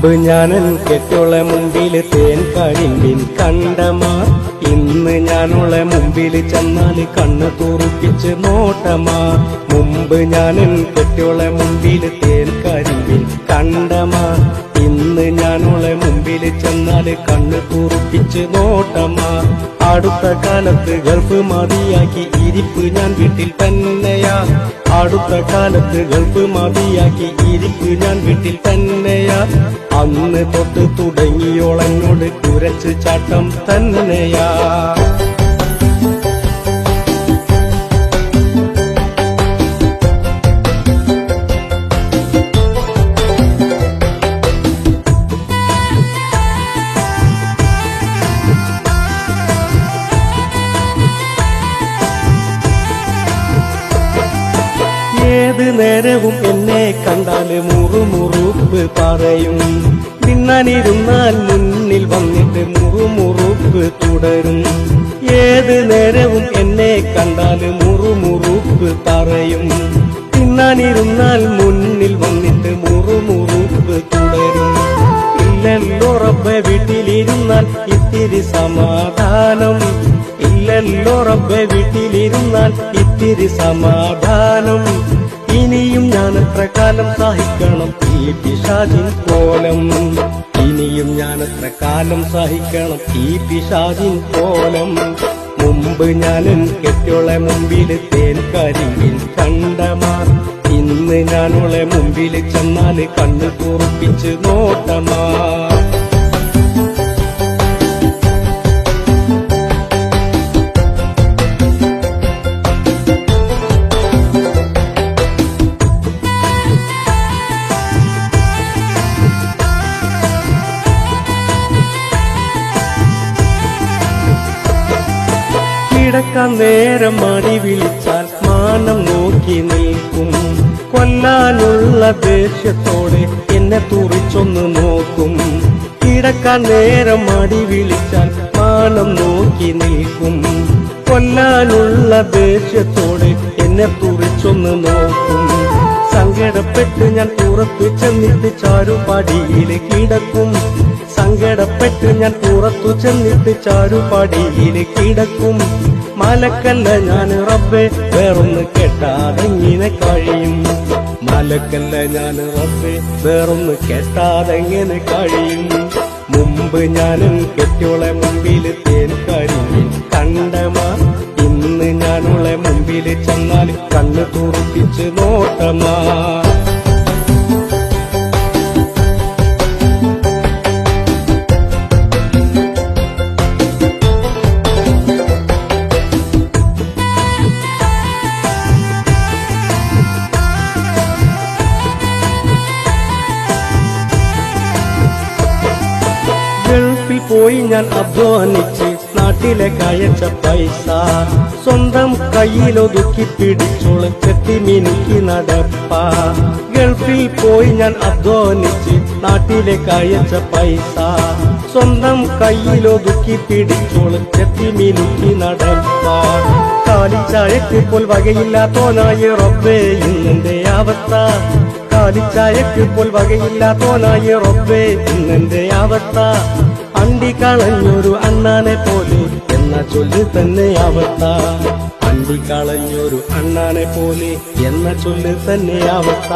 മുമ്പ് ഞാനൻ കെട്ടോളെ മുമ്പിൽ തേൻ കരിമ്പിൻ കണ്ടമാ. ഇന്ന് ഞാനോളെ മുമ്പിൽ ചെന്നാൽ കണ്ണ് തുറപ്പിച്ച് നോട്ടമാ. മുമ്പ് ഞാനൻ കെട്ടോളെ മുമ്പിൽ തേൻ കരിമ്പിൻ കണ്ടമാ. ഇന്ന് ഞാനോളെ മുമ്പിൽ ചെന്നാൽ കണ്ണ് തുറപ്പിച്ച് നോട്ടമാ. അടുത്ത കാലത്ത് ഗൾഫ് മതിയാക്കി ഇരിപ്പ് ഞാൻ വീട്ടിൽ തന്നെയാ. അടുത്ത കാലത്ത് ഗൾഫ് മതിയാക്കി ഇരിപ്പ് ഞാൻ വീട്ടിൽ തന്നെയാ. അന്ന് തൊട്ട് തുടങ്ങിയോളെന്നോട് കുരച്ച് ചാട്ടം തന്നെയാ. ഏത് നേരവും എന്നെ കണ്ടാല് മുറുമുറുപ്പ് പറയും. മിന്നാനിരുന്നാൽ മുന്നിൽ വന്നിട്ട് മുറുമുറുപ്പ് തുടരും. ഏത് നേരവും എന്നെ കണ്ടാല് മുറുമുറുപ്പ് പറയും. മിന്നാനിരുന്നാൽ മുന്നിൽ വന്നിട്ട് മുറുമുറുപ്പ് തുടരും. ഇല്ലല്ലോ റബ്ബേ വീട്ടിലിരുന്നാൽ ഇത്തിരി സമാധാനം. ഇല്ലല്ലോ റബ്ബേ വീട്ടിലിരുന്നാൽ ഇത്തിരി സമാധാനം. ഇനിയും ഞാൻ എത്ര കാലം സഹിക്കണം ഈ പിശാചിൻ കോലം. ഇനിയും ഞാൻ എത്ര കാലം സഹിക്കണം ഈ പിശാചിൻ കോലം. മുമ്പ് ഞാനും കെട്ടോളെ മുമ്പിൽ തേൻ കരിമ്പിൻ കണ്ടമാ. ഇന്ന് ഞാനോളെ മുമ്പിൽ ചെന്നാൽ കണ്ണ് തുറപ്പിച്ച് നോട്ടമാ. കിടക്കാൻ നേരം മടി വിളിച്ചാൽ മാനം നോക്കി നിൽക്കും. കൊല്ലാനുള്ള ദേഷ്യത്തോടെ എന്നെ തുറിച്ചൊന്ന് നോക്കും. കിടക്കാൻ നേരം മടി വിളിച്ചാൽ മാനം നോക്കി നിൽക്കും. കൊല്ലാനുള്ള ദേഷ്യത്തോടെ എന്നെ തുറിച്ചൊന്ന് നോക്കും. സങ്കടപ്പെട്ട് ഞാൻ പുറത്തു ചെന്നിട്ട് ചാരുപടിയിൽ കിടക്കും. സങ്കടപ്പെട്ട് ഞാൻ പുറത്തു ചെന്നിട്ട് ചാരുപടിയിൽ കിടക്കും. മലക്കല്ല ഞാൻ റബ്ബേ വേറൊന്ന് കേട്ടാതെങ്ങനെ കഴിയും. മലക്കല്ല ഞാൻ റബ്ബേ വേറൊന്ന് കേട്ടാതെങ്ങനെ കഴിയും. മുമ്പ് ഞാനും കെട്ടോളെ മുമ്പിൽ തേൻ കരിമ്പിൻ കണ്ടമാ. ഇന്ന് ഞാനോളെ മുമ്പിൽ ചെന്നാൽ കണ്ണ് തുറപ്പിച്ച് നോട്ടമാ. ഗൾഫിൽ പോയി ഞാൻ അധ്വാനിച്ച് നാട്ടിലെ കയച്ച പൈസ സ്വന്തം കയ്യിലൊതുക്കി പിടിച്ചോള് ചെത്തി മിനുക്കി നടപ്പ. ഗൾഫിൽ പോയി ഞാൻ അധ്വാനിച്ച് നാട്ടിലെ കയച്ച പൈസ സ്വന്തം കയ്യിലൊതുക്കി പിടിച്ചോള് ചെത്തി മിനുക്കി നടപ്പ. കാലിച്ചായക്ക് പോൽ വകയില്ലാത്തോനായി റബ്ബേ ഇന്നെന്റെ അവസ്ഥ. കാലിച്ചായക്ക് പോൽ വകയില്ലാത്തോനായി റബ്ബേ ഇന്നെന്റെ അവസ്ഥ. അണ്ടി കളഞ്ഞൊരു അണ്ണാനെ പോലെ എന്ന ചൊല്ല് തന്നെ അവസ്ഥ. അണ്ടി കളഞ്ഞൊരു അണ്ണാനെ പോലെ എന്ന ചൊല്ല് തന്നെ അവസ്ഥ.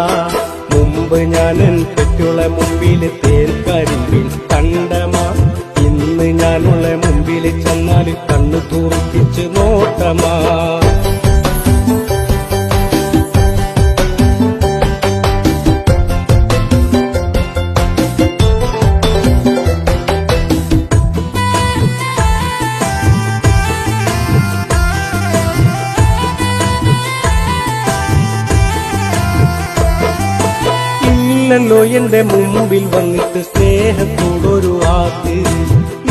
മുമ്പ് ഞാനൻ കെട്ടോളെ മുമ്പിൽ തേൻ കരിമ്പിൻ കണ്ടമാ. ഇന്ന് ഞാനുള്ള മുമ്പിൽ ചെന്നാൽ കണ്ണ് തുറപ്പിച്ച് നോട്ടമാ. ഇല്ലല്ലോ എന്റെ മുമ്പിൽ വന്നിട്ട് സ്നേഹത്തോടൊരു വാക്ക്.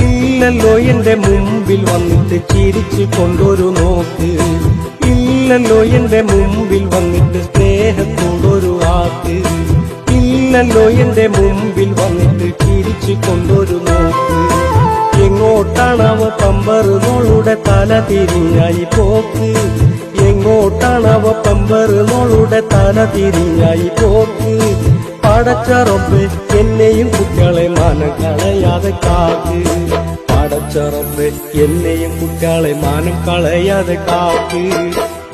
ഇല്ലല്ലോ എന്റെ മുമ്പിൽ വന്നിട്ട് ചിരിച്ചു കൊണ്ടൊരു നോക്ക്. ഇല്ലല്ലോ എന്റെ മുമ്പിൽ വന്നിട്ട് സ്നേഹത്തോടൊരു വാക്ക്. ഇല്ലല്ലോ എന്റെ മുമ്പിൽ വന്നിട്ട് ചിരിച്ചു കൊണ്ടൊരു നോക്ക്. എങ്ങോട്ടാണവ പമ്പറുന്നോളുടെ തല തിരിഞ്ഞായി പോക്ക്. എങ്ങോട്ടാണവ പമ്പറുന്നോളുടെ തല തിരിഞ്ഞായി പോക്ക്. പടച്ച റബ്ബേ എന്നെയും കുട്ടികളെ മാനം കളയാതെ കാക്ക്. പടച്ച റബ്ബേ എന്നെയും കുട്ടികളെ മാനം കളയാതെ കാക്ക്.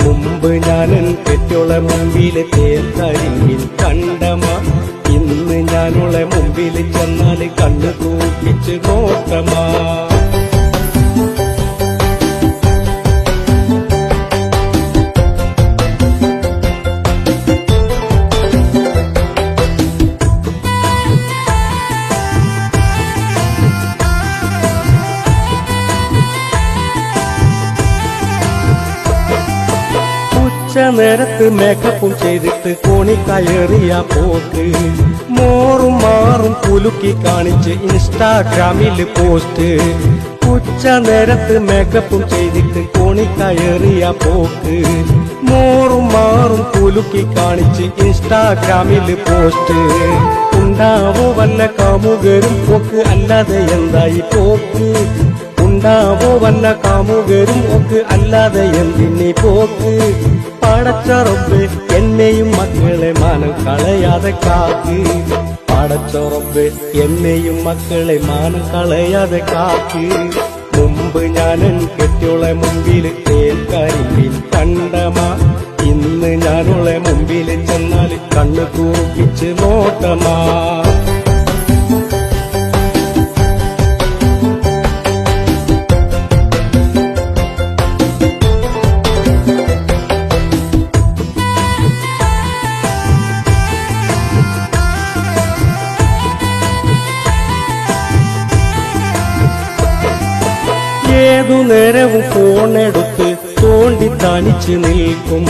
മുമ്പ് ഞാനൻ കെട്ടിയോളെ മുമ്പിലെ തേർക്കരിമ്പിൽ കണ്ടമാ. ഇന്ന് ഞാനോളെ മുമ്പിൽ ചെന്നാല് കണ്ണു തൂക്കിച്ച് നോട്ടമാ. നേരത്ത് മേക്കപ്പും ചെയ്തിട്ട് കോണി കയറിയ പോക്ക്. മോറും മാറും കുലുക്കി കാണിച്ച് ഇൻസ്റ്റാഗ്രാമിൽ പോസ്റ്റ്. ഉച്ച നേരത്ത് മേക്കപ്പും ചെയ്തിട്ട് കോണി കയറിയ പോക്ക്. മോറും മാറും കുലുക്കി കാണിച്ച് ഇൻസ്റ്റാഗ്രാമിൽ പോസ്റ്റ്. ഉണ്ടാവോ വല്ല കാമുകരും പോക്ക്, അല്ലാതെ എന്തായി പോക്ക്. ഉണ്ടാവോ വല്ല കാമുകരും ഒക്കെ, അല്ലാതെ എന്തിനീ പോക്ക്. പടച്ച റബ്ബേ എന്നെയും മക്കളെ മാനം കളയാതെ കാക്ക്. പടച്ച റബ്ബേ എന്നെയും മക്കളെ മാനം കളയാതെ കാക്ക്. മുമ്പ് ഞാനൻ കെട്ടിയോളെ മുമ്പിൽ തേൻകരിമ്പിൽ കണ്ടമാ. ഇന്ന് ഞാനോളെ മുമ്പിൽ ചെന്നാൽ കണ്ണു തൂക്കിച്ച് നോട്ടമാ. ഏതു നേരവും ഫോണെടുത്ത് തോണ്ടി തനിച്ച് നിൽക്കും.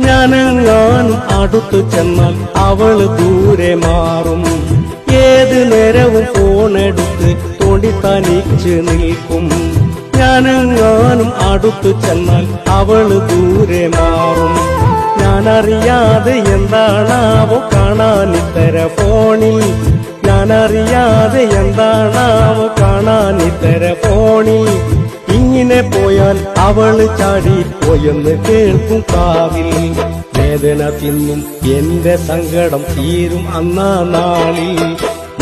ഞാനെങ്ങാനും അടുത്തു ചെന്നാൽ അവള് ദൂരെ മാറും. ഏത് നേരവും ഫോണെടുത്ത് തോണ്ടി തനിച്ച് നിൽക്കും. ഞാനെങ്ങാനും അടുത്തു ചെന്നാൽ അവള് ദൂരെ മാറും. ഞാനറിയാതെ എന്താണാവോ കാണാനിത്തര ഫോണിൽ. ഞാനറിയാതെ എന്താണാവോ കാണാനിത്തര ഫോണിൽ. ഇങ്ങനെ പോയാൽ അവള് ചാടിപ്പോയെന്ന് കേൾക്കും കാവിൽ. വേദന തിന്നും എന്റെ സങ്കടം തീരും അന്നാ നാളിൽ.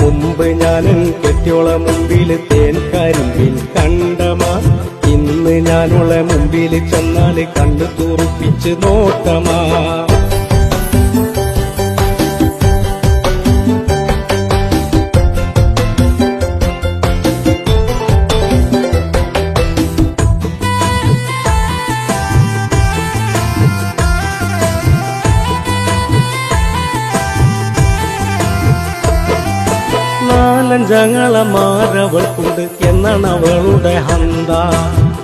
മുമ്പ് ഞാനൻ കെട്ടിയോളെ മുമ്പിൽ തേൻകരിമ്പിൽ കണ്ടമാ. ഇന്ന് ഞാനോളെ മുമ്പിൽ ചെന്നാല് കണ്ടു തുറപ്പിച്ച് നോട്ടമാ. നാലഞ്ചങ്ങളമാരവൾക്കുണ്ട് എന്നാണ് അവളുടെ ഹന്ത.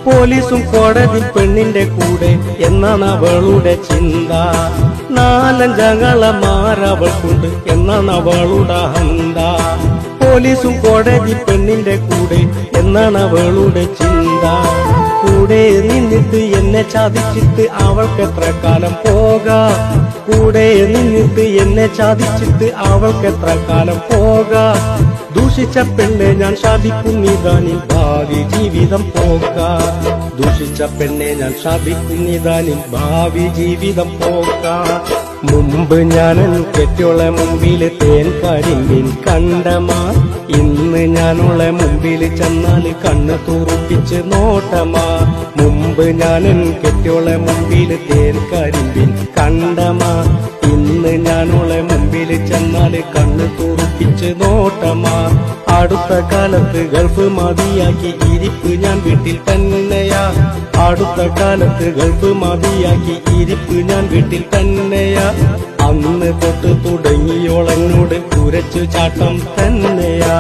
പോലീസും കോടതി പെണ്ണിന്റെ കൂടെ എന്നാണ് അവളുടെ ചിന്ത. നാലഞ്ചങ്ങളമാരവൾക്കുണ്ട് എന്നാണ് അവളുടെ ഹന്ത. പോലീസും കോടതി പെണ്ണിന്റെ കൂടെ എന്നാണ് അവളുടെ ചിന്ത. കൂടെ നിന്നിട്ട് എന്നെ ചതിച്ചിട്ട് അവൾക്ക് എത്ര കാലം പോകാം. കൂടെ നിന്നിട്ട് എന്നെ ചതിച്ചിട്ട് അവൾക്ക് എത്ര കാലം പോകാം. ദൂഷിച്ച പെണ്ണെ ഞാൻ ശാദിക്കുന്നിതാനിൽ ഭാവി ജീവിതം പോകാം. ദൂഷിച്ച പെണ്ണെ ഞാൻ ശാദിക്കുന്നിതാനിൽ ഭാവി ജീവിതം പോകാം. മുമ്പ് ഞാനൻ കെട്ടിയോളെ മുമ്പിൽ തേൻകരിമ്പിൽ കണ്ടമാ. ഇന്ന് ഞാനോളെ മുമ്പിൽ ചെന്നാല് കണ്ണ് തുറപ്പിച്ച് നോട്ടമാ. മുമ്പ് ഞാനൻ കെട്ടിയോളെ മുമ്പിൽ തേൻകരിമ്പിൽ കണ്ടമാ. ഇന്ന് ഞാനോളെ മുമ്പിൽ ചെന്നാല് കണ്ണ് തുറപ്പിച്ച് നോട്ടമാ. അടുത്ത കാലത്ത് ഗൾഫ് മതിയാക്കി ഇരിപ്പ് ഞാൻ വീട്ടിൽ തന്നെയാ. അടുത്ത കാലത്ത് ഗൾഫ് മതിയാക്കി ഇരിപ്പ് ഞാൻ വീട്ടിൽ തന്നെയാ. അന്ന് തൊട്ട് തുടങ്ങിയോളെന്നോട് കുരച്ചു ചാട്ടം തന്നെയാ.